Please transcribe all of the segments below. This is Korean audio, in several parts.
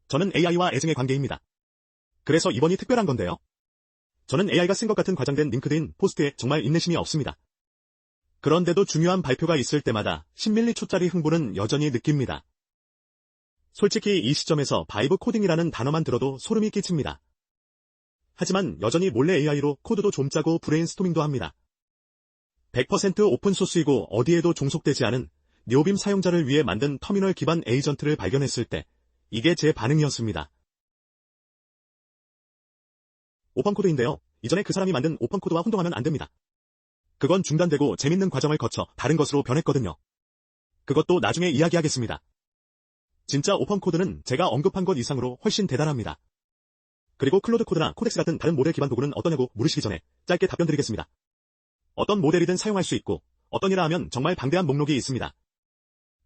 저는 AI와 애증의 관계입니다. 그래서 이번이 특별한 건데요. 저는 AI가 쓴 것 같은 과장된 링크드인 포스트에 정말 인내심이 없습니다. 그런데도 중요한 발표가 있을 때마다 10m초짜리 흥분은 여전히 느낍니다. 솔직히 이 시점에서 바이브 코딩이라는 단어만 들어도 소름이 끼칩니다. 하지만 여전히 몰래 AI로 코드도 좀 짜고 브레인스토밍도 합니다. 100% 오픈소스이고 어디에도 종속되지 않은 네오빔 사용자를 위해 만든 터미널 기반 에이전트를 발견했을 때 이게 제 반응이었습니다. 오펀코드인데요. 이전에 그 사람이 만든 오펀코드와 혼동하면 안 됩니다. 그건 중단되고 재밌는 과정을 거쳐 다른 것으로 변했거든요. 그것도 나중에 이야기하겠습니다. 진짜 오펀코드는 제가 언급한 것 이상으로 훨씬 대단합니다. 그리고 클로드 코드나 코덱스 같은 다른 모델 기반 도구는 어떠냐고 물으시기 전에 짧게 답변 드리겠습니다. 어떤 모델이든 사용할 수 있고 어떤이라 하면 정말 방대한 목록이 있습니다.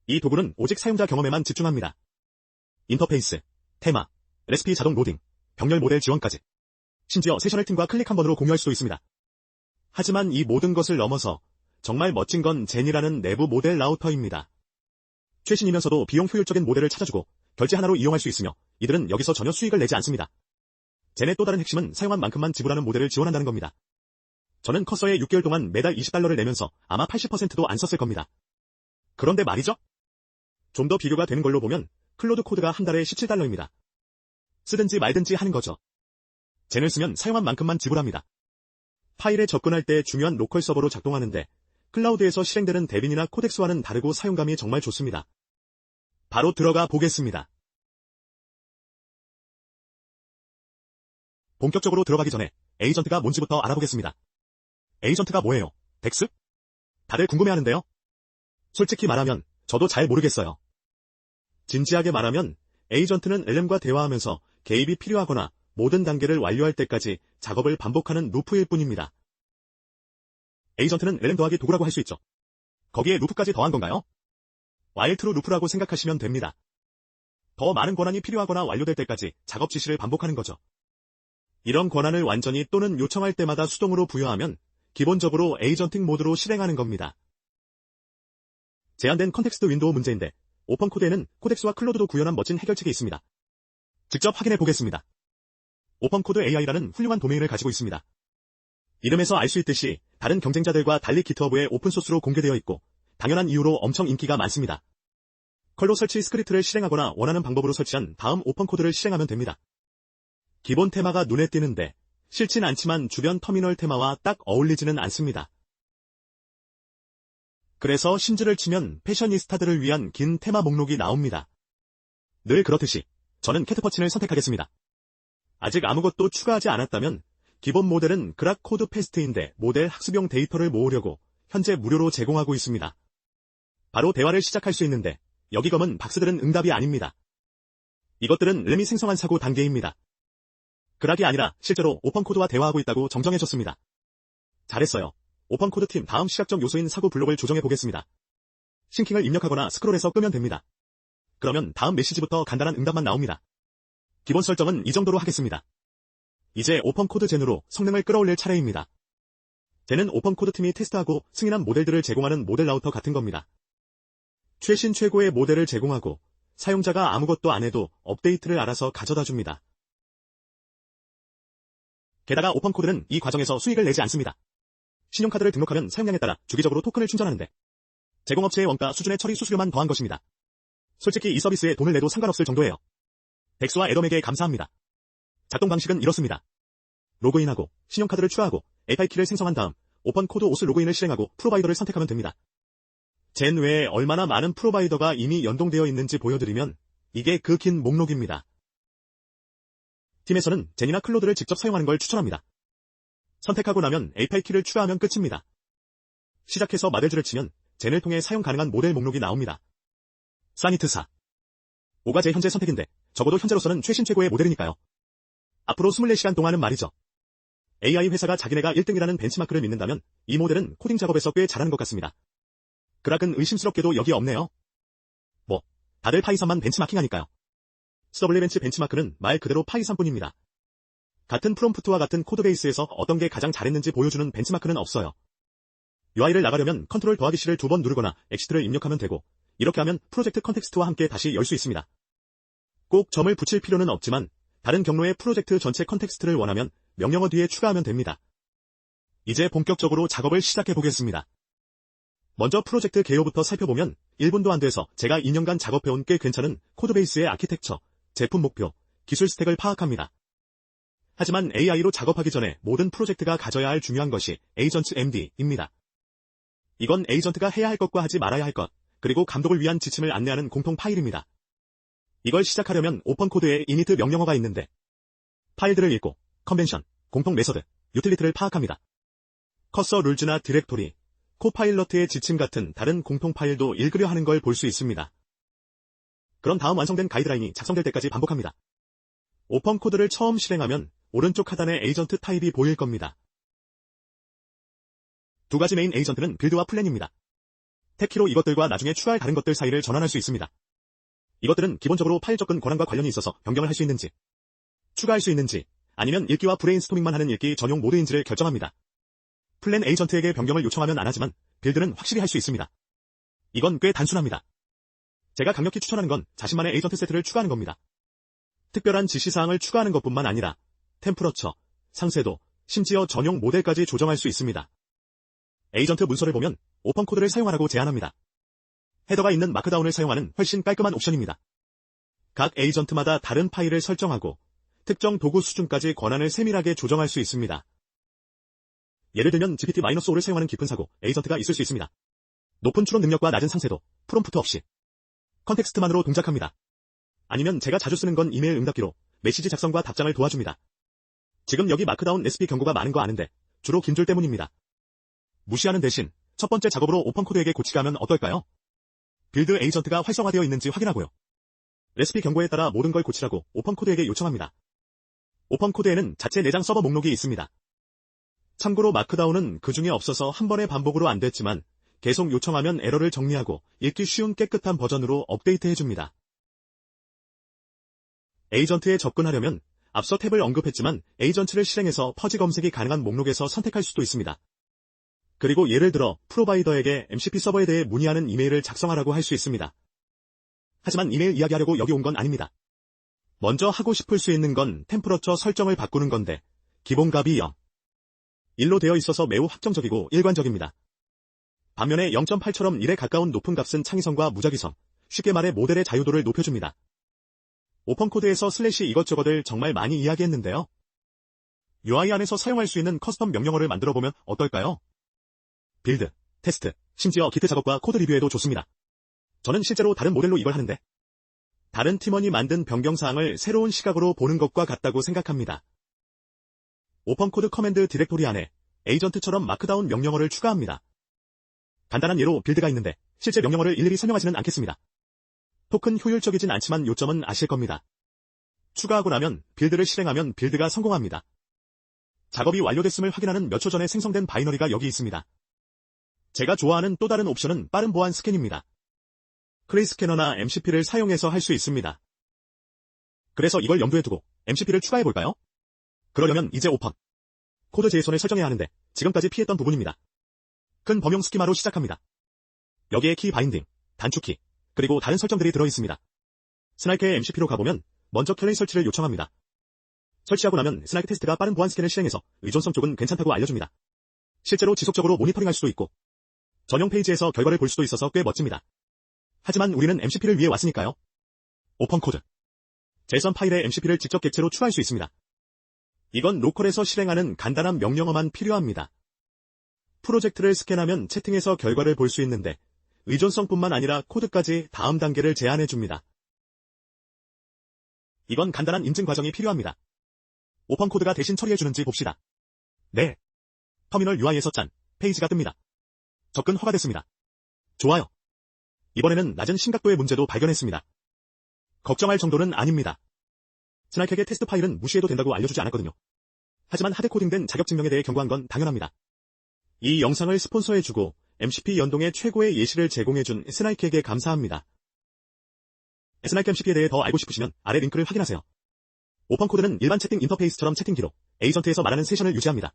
이 도구는 오직 사용자 경험에만 집중합니다. 인터페이스, 테마, 레시피 자동 로딩, 병렬 모델 지원까지. 심지어 세션을 팀과 클릭 한 번으로 공유할 수도 있습니다. 하지만 이 모든 것을 넘어서 정말 멋진 건 젠이라는 내부 모델 라우터입니다. 최신이면서도 비용 효율적인 모델을 찾아주고 결제 하나로 이용할 수 있으며 이들은 여기서 전혀 수익을 내지 않습니다. 젠의 또 다른 핵심은 사용한 만큼만 지불하는 모델을 지원한다는 겁니다. 저는 커서에 6개월 동안 매달 $20를 내면서 아마 80%도 안 썼을 겁니다. 그런데 말이죠? 좀 더 비교가 되는 걸로 보면 클로드 코드가 한 달에 $17입니다. 쓰든지 말든지 하는 거죠. 젠을 쓰면 사용한 만큼만 지불합니다. 파일에 접근할 때 중요한 로컬 서버로 작동하는데 클라우드에서 실행되는 데빈이나 코덱스와는 다르고 사용감이 정말 좋습니다. 바로 들어가 보겠습니다. 본격적으로 들어가기 전에 에이전트가 뭔지부터 알아보겠습니다. 에이전트가 뭐예요? 덱스? 다들 궁금해하는데요. 솔직히 말하면 저도 잘 모르겠어요. 진지하게 말하면 에이전트는 LM과 대화하면서 개입이 필요하거나 모든 단계를 완료할 때까지 작업을 반복하는 루프일 뿐입니다. 에이전트는 LM 더하기 도구라고 할 수 있죠. 거기에 루프까지 더한 건가요? while true 루프라고 생각하시면 됩니다. 더 많은 권한이 필요하거나 완료될 때까지 작업 지시를 반복하는 거죠. 이런 권한을 완전히 또는 요청할 때마다 수동으로 부여하면 기본적으로 에이전팅 모드로 실행하는 겁니다. 제한된 컨텍스트 윈도우 문제인데 오펀코드에는 코덱스와 클로드도 구현한 멋진 해결책이 있습니다. 직접 확인해 보겠습니다. 오펀코드 AI라는 훌륭한 도메인을 가지고 있습니다. 이름에서 알 수 있듯이 다른 경쟁자들과 달리 기트허브에 오픈소스로 공개되어 있고 당연한 이유로 엄청 인기가 많습니다. 컬로 설치 스크립트를 실행하거나 원하는 방법으로 설치한 다음 오펀코드를 실행하면 됩니다. 기본 테마가 눈에 띄는데 싫진 않지만 주변 터미널 테마와 딱 어울리지는 않습니다. 그래서 심지를 치면 패셔니스타들을 위한 긴 테마 목록이 나옵니다. 늘 그렇듯이 저는 캣퍼친을 선택하겠습니다. 아직 아무것도 추가하지 않았다면 기본 모델은 그락 코드 페스트인데 모델 학습용 데이터를 모으려고 현재 무료로 제공하고 있습니다. 바로 대화를 시작할 수 있는데 여기 검은 박스들은 응답이 아닙니다. 이것들은 램이 생성한 사고 단계입니다. 그락이 아니라 실제로 오펀코드와 대화하고 있다고 정정해줬습니다. 잘했어요. 오펀코드 팀 다음 시각적 요소인 사고 블록을 조정해 보겠습니다. 싱킹을 입력하거나 스크롤해서 끄면 됩니다. 그러면 다음 메시지부터 간단한 응답만 나옵니다. 기본 설정은 이 정도로 하겠습니다. 이제 오펀코드 젠으로 성능을 끌어올릴 차례입니다. 젠은 오펀코드 팀이 테스트하고 승인한 모델들을 제공하는 모델 라우터 같은 겁니다. 최신 최고의 모델을 제공하고 사용자가 아무것도 안 해도 업데이트를 알아서 가져다 줍니다. 게다가 오펀코드는 이 과정에서 수익을 내지 않습니다. 신용카드를 등록하면 사용량에 따라 주기적으로 토큰을 충전하는데 제공업체의 원가 수준의 처리 수수료만 더한 것입니다. 솔직히 이 서비스에 돈을 내도 상관없을 정도예요. 덱스와 애덤에게 감사합니다. 작동 방식은 이렇습니다. 로그인하고 신용카드를 추가하고 API 키를 생성한 다음 오펀코드 OS 로그인을 실행하고 프로바이더를 선택하면 됩니다. 젠 외에 얼마나 많은 프로바이더가 이미 연동되어 있는지 보여드리면 이게 그 긴 목록입니다. 팀에서는 젠이나 클로드를 직접 사용하는 걸 추천합니다. 선택하고 나면 API 키를 추가하면 끝입니다. 시작해서 마델즈를 치면 젠을 통해 사용 가능한 모델 목록이 나옵니다. 사니트4. 5가 제 현재 선택인데 적어도 현재로서는 최신 최고의 모델이니까요. 앞으로 24시간 동안은 말이죠. AI 회사가 자기네가 1등이라는 벤치마크를 믿는다면 이 모델은 코딩 작업에서 꽤 잘하는 것 같습니다. 그락은 의심스럽게도 여기 없네요. 뭐 다들 파이썬만 벤치마킹하니까요. 스더블리 벤치마크는 말 그대로 파이썬뿐입니다. 같은 프롬프트와 같은 코드베이스에서 어떤 게 가장 잘했는지 보여주는 벤치마크는 없어요. UI를 나가려면 컨트롤 더하기 C를 2번 누르거나 엑시트를 입력하면 되고 이렇게 하면 프로젝트 컨텍스트와 함께 다시 열 수 있습니다. 꼭 점을 붙일 필요는 없지만 다른 경로의 프로젝트 전체 컨텍스트를 원하면 명령어 뒤에 추가하면 됩니다. 이제 본격적으로 작업을 시작해 보겠습니다. 먼저 프로젝트 개요부터 살펴보면 1분도 안 돼서 제가 2년간 작업해온 꽤 괜찮은 코드베이스의 아키텍처, 제품 목표, 기술 스택을 파악합니다. 하지만 AI로 작업하기 전에 모든 프로젝트가 가져야 할 중요한 것이 에이전트 MD입니다. 이건 에이전트가 해야 할 것과 하지 말아야 할 것, 그리고 감독을 위한 지침을 안내하는 공통 파일입니다. 이걸 시작하려면 오펀코드에 이니트 명령어가 있는데 파일들을 읽고 컨벤션, 공통 메서드, 유틸리티를 파악합니다. 커서 룰즈나 디렉토리, 코파일러트의 지침 같은 다른 공통 파일도 읽으려 하는 걸 볼 수 있습니다. 그런 다음 완성된 가이드라인이 작성될 때까지 반복합니다. 오펀코드를 처음 실행하면 오른쪽 하단에 에이전트 타입이 보일 겁니다. 두 가지 메인 에이전트는 빌드와 플랜입니다. 택키로 이것들과 나중에 추가할 다른 것들 사이를 전환할 수 있습니다. 이것들은 기본적으로 파일 접근 권한과 관련이 있어서 변경을 할 수 있는지, 추가할 수 있는지, 아니면 읽기와 브레인스토밍만 하는 읽기 전용 모드인지를 결정합니다. 플랜 에이전트에게 변경을 요청하면 안 하지만 빌드는 확실히 할 수 있습니다. 이건 꽤 단순합니다. 제가 강력히 추천하는 건 자신만의 에이전트 세트를 추가하는 겁니다. 특별한 지시사항을 추가하는 것뿐만 아니라 템프러처, 상세도, 심지어 전용 모델까지 조정할 수 있습니다. 에이전트 문서를 보면 오펀코드를 사용하라고 제안합니다. 헤더가 있는 마크다운을 사용하는 훨씬 깔끔한 옵션입니다. 각 에이전트마다 다른 파일을 설정하고 특정 도구 수준까지 권한을 세밀하게 조정할 수 있습니다. 예를 들면 GPT-5를 사용하는 깊은 사고, 에이전트가 있을 수 있습니다. 높은 추론 능력과 낮은 상세도, 프롬프트 없이 컨텍스트만으로 동작합니다. 아니면 제가 자주 쓰는 건 이메일 응답기로 메시지 작성과 답장을 도와줍니다. 지금 여기 마크다운 레시피 경고가 많은 거 아는데 주로 긴 줄 때문입니다. 무시하는 대신 첫 번째 작업으로 오펀코드에게 고치게 하면 어떨까요? 빌드 에이전트가 활성화되어 있는지 확인하고요. 레시피 경고에 따라 모든 걸 고치라고 오펀코드에게 요청합니다. 오펀코드에는 자체 내장 서버 목록이 있습니다. 참고로 마크다운은 그 중에 없어서 한 번의 반복으로 안 됐지만 계속 요청하면 에러를 정리하고 읽기 쉬운 깨끗한 버전으로 업데이트해줍니다. 에이전트에 접근하려면 앞서 탭을 언급했지만 에이전트를 실행해서 퍼지 검색이 가능한 목록에서 선택할 수도 있습니다. 그리고 예를 들어 프로바이더에게 MCP 서버에 대해 문의하는 이메일을 작성하라고 할 수 있습니다. 하지만 이메일 이야기하려고 여기 온 건 아닙니다. 먼저 하고 싶을 수 있는 건 템퍼러처 설정을 바꾸는 건데 기본값이 0. 1로 되어 있어서 매우 확정적이고 일관적입니다. 반면에 0.8처럼 1에 가까운 높은 값은 창의성과 무작위성, 쉽게 말해 모델의 자유도를 높여줍니다. 오펀코드에서 슬래시 이것저것을 정말 많이 이야기했는데요. UI 안에서 사용할 수 있는 커스텀 명령어를 만들어보면 어떨까요? 빌드, 테스트, 심지어 기트 작업과 코드 리뷰에도 좋습니다. 저는 실제로 다른 모델로 이걸 하는데 다른 팀원이 만든 변경사항을 새로운 시각으로 보는 것과 같다고 생각합니다. 오펀코드 커맨드 디렉토리 안에 에이전트처럼 마크다운 명령어를 추가합니다. 간단한 예로 빌드가 있는데 실제 명령어를 일일이 설명하지는 않겠습니다. 토큰 효율적이진 않지만 요점은 아실 겁니다. 추가하고 나면 빌드를 실행하면 빌드가 성공합니다. 작업이 완료됐음을 확인하는 몇 초 전에 생성된 바이너리가 여기 있습니다. 제가 좋아하는 또 다른 옵션은 빠른 보안 스캔입니다. 크레이 스캐너나 MCP를 사용해서 할 수 있습니다. 그래서 이걸 염두에 두고 MCP를 추가해볼까요? 그러려면 이제 오펀 코드 JSON을 설정해야 하는데 지금까지 피했던 부분입니다. 큰 범용 스키마로 시작합니다. 여기에 키 바인딩, 단축키, 그리고 다른 설정들이 들어있습니다. 스나이크의 MCP로 가보면 먼저 켈레이 설치를 요청합니다. 설치하고 나면 스나이크 테스트가 빠른 보안 스캔을 실행해서 의존성 쪽은 괜찮다고 알려줍니다. 실제로 지속적으로 모니터링할 수도 있고 전용 페이지에서 결과를 볼 수도 있어서 꽤 멋집니다. 하지만 우리는 MCP를 위해 왔으니까요. 오펀코드 JSON 파일에 MCP를 직접 객체로 추가할 수 있습니다. 이건 로컬에서 실행하는 간단한 명령어만 필요합니다. 프로젝트를 스캔하면 채팅에서 결과를 볼 수 있는데 의존성뿐만 아니라 코드까지 다음 단계를 제안해줍니다. 이건 간단한 인증 과정이 필요합니다. 오펀코드가 대신 처리해주는지 봅시다. 네. 터미널 UI에서 짠, 페이지가 뜹니다. 접근 허가됐습니다. 좋아요. 이번에는 낮은 심각도의 문제도 발견했습니다. 걱정할 정도는 아닙니다. 스나이크에게 테스트 파일은 무시해도 된다고 알려주지 않았거든요. 하지만 하드코딩된 자격증명에 대해 경고한 건 당연합니다. 이 영상을 스폰서해주고 MCP 연동의 최고의 예시를 제공해준 스나이크에게 감사합니다. 스나이크 MCP에 대해 더 알고 싶으시면 아래 링크를 확인하세요. 오펀코드는 일반 채팅 인터페이스처럼 채팅 기록, 에이전트에서 말하는 세션을 유지합니다.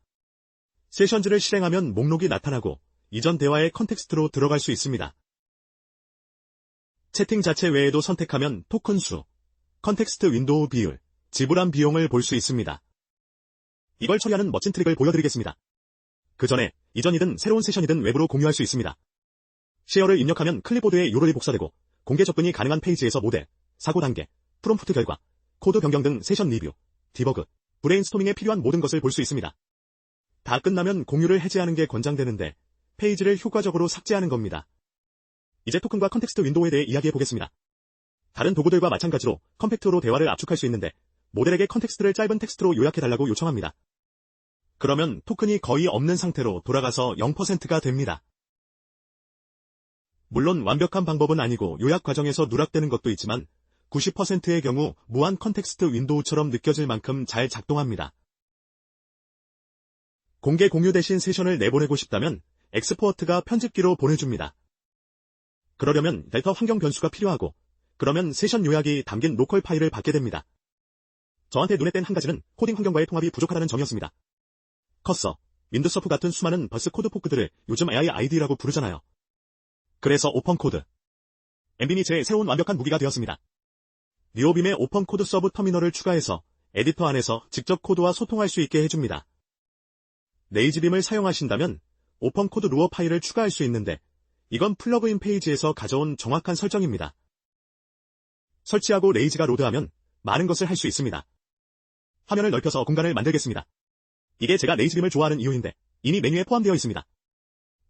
세션즈를 실행하면 목록이 나타나고 이전 대화의 컨텍스트로 들어갈 수 있습니다. 채팅 자체 외에도 선택하면 토큰 수, 컨텍스트 윈도우 비율, 지불한 비용을 볼 수 있습니다. 이걸 처리하는 멋진 트릭을 보여드리겠습니다. 그 전에 이전이든 새로운 세션이든 외부로 공유할 수 있습니다. 쉐어를 입력하면 클립보드에 URL이 복사되고 공개 접근이 가능한 페이지에서 모델, 사고 단계, 프롬프트 결과, 코드 변경 등 세션 리뷰, 디버그, 브레인스토밍에 필요한 모든 것을 볼 수 있습니다. 다 끝나면 공유를 해제하는 게 권장되는데 페이지를 효과적으로 삭제하는 겁니다. 이제 토큰과 컨텍스트 윈도우에 대해 이야기해 보겠습니다. 다른 도구들과 마찬가지로 컴팩트로 대화를 압축할 수 있는데 모델에게 컨텍스트를 짧은 텍스트로 요약해달라고 요청합니다. 그러면 토큰이 거의 없는 상태로 돌아가서 0%가 됩니다. 물론 완벽한 방법은 아니고 요약 과정에서 누락되는 것도 있지만 90%의 경우 무한 컨텍스트 윈도우처럼 느껴질 만큼 잘 작동합니다. 공개 공유 대신 세션을 내보내고 싶다면 엑스포어트가 편집기로 보내줍니다. 그러려면 델터 환경 변수가 필요하고 그러면 세션 요약이 담긴 로컬 파일을 받게 됩니다. 저한테 눈에 띈 한 가지는 코딩 환경과의 통합이 부족하다는 점이었습니다. 커서, 윈드서프 같은 수많은 버스 코드 포크들을 요즘 AI ID라고 부르잖아요. 그래서 오펀코드. 엠빔이 제 새로운 완벽한 무기가 되었습니다. 뉴오빔의 오펀코드 서브 터미널을 추가해서 에디터 안에서 직접 코드와 소통할 수 있게 해줍니다. 레이즈빔을 사용하신다면 오펀코드 루어 파일을 추가할 수 있는데 이건 플러그인 페이지에서 가져온 정확한 설정입니다. 설치하고 레이즈가 로드하면 많은 것을 할 수 있습니다. 화면을 넓혀서 공간을 만들겠습니다. 이게 제가 레이즈빔을 좋아하는 이유인데 이미 메뉴에 포함되어 있습니다.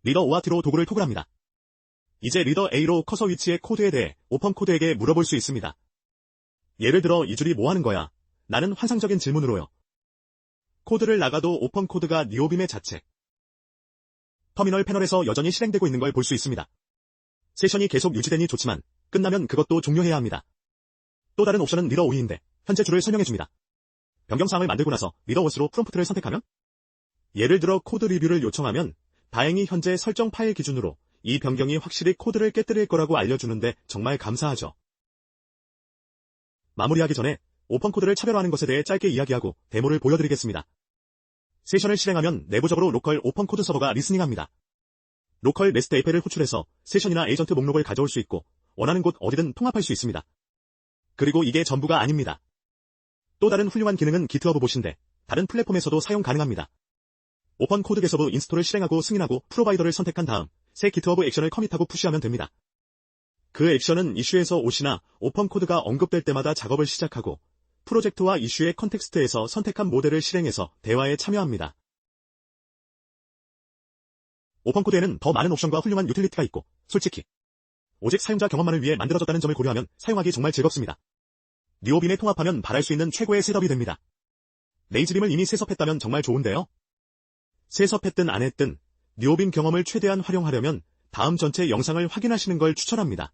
리더 O와 T로 도구를 토글합니다. 이제 리더 A로 커서 위치의 코드에 대해 오펀코드에게 물어볼 수 있습니다. 예를 들어 이 줄이 뭐 하는 거야? 나는 환상적인 질문으로요. 코드를 나가도 오펀코드가 뉴오빔의 자체. 터미널 패널에서 여전히 실행되고 있는 걸 볼 수 있습니다. 세션이 계속 유지되니 좋지만 끝나면 그것도 종료해야 합니다. 또 다른 옵션은 리더 O인데 현재 줄을 설명해줍니다. 변경사항을 만들고 나서 리더 OS로 프롬프트를 선택하면 예를 들어 코드 리뷰를 요청하면 다행히 현재 설정 파일 기준으로 이 변경이 확실히 코드를 깨뜨릴 거라고 알려주는데 정말 감사하죠. 마무리하기 전에 오펀코드를 차별화하는 것에 대해 짧게 이야기하고 데모를 보여드리겠습니다. 세션을 실행하면 내부적으로 로컬 오펀코드 서버가 리스닝합니다. 로컬 REST API를 호출해서 세션이나 에이전트 목록을 가져올 수 있고 원하는 곳 어디든 통합할 수 있습니다. 그리고 이게 전부가 아닙니다. 또 다른 훌륭한 기능은 GitHub 봇인데 다른 플랫폼에서도 사용 가능합니다. 오펀코드 개서브 인스톨을 실행하고 승인하고 프로바이더를 선택한 다음 새 GitHub 액션을 커밋하고 푸시하면 됩니다. 그 액션은 이슈에서 옷이나 오펀코드가 언급될 때마다 작업을 시작하고 프로젝트와 이슈의 컨텍스트에서 선택한 모델을 실행해서 대화에 참여합니다. 오펀코드에는 더 많은 옵션과 훌륭한 유틸리티가 있고 솔직히 오직 사용자 경험만을 위해 만들어졌다는 점을 고려하면 사용하기 정말 즐겁습니다. 뉴오빔에 통합하면 바랄 수 있는 최고의 셋업이 됩니다. 레이즈빔을 이미 세섭했다면 정말 좋은데요? 세섭했든 안 했든 뉴오빔 경험을 최대한 활용하려면 다음 전체 영상을 확인하시는 걸 추천합니다.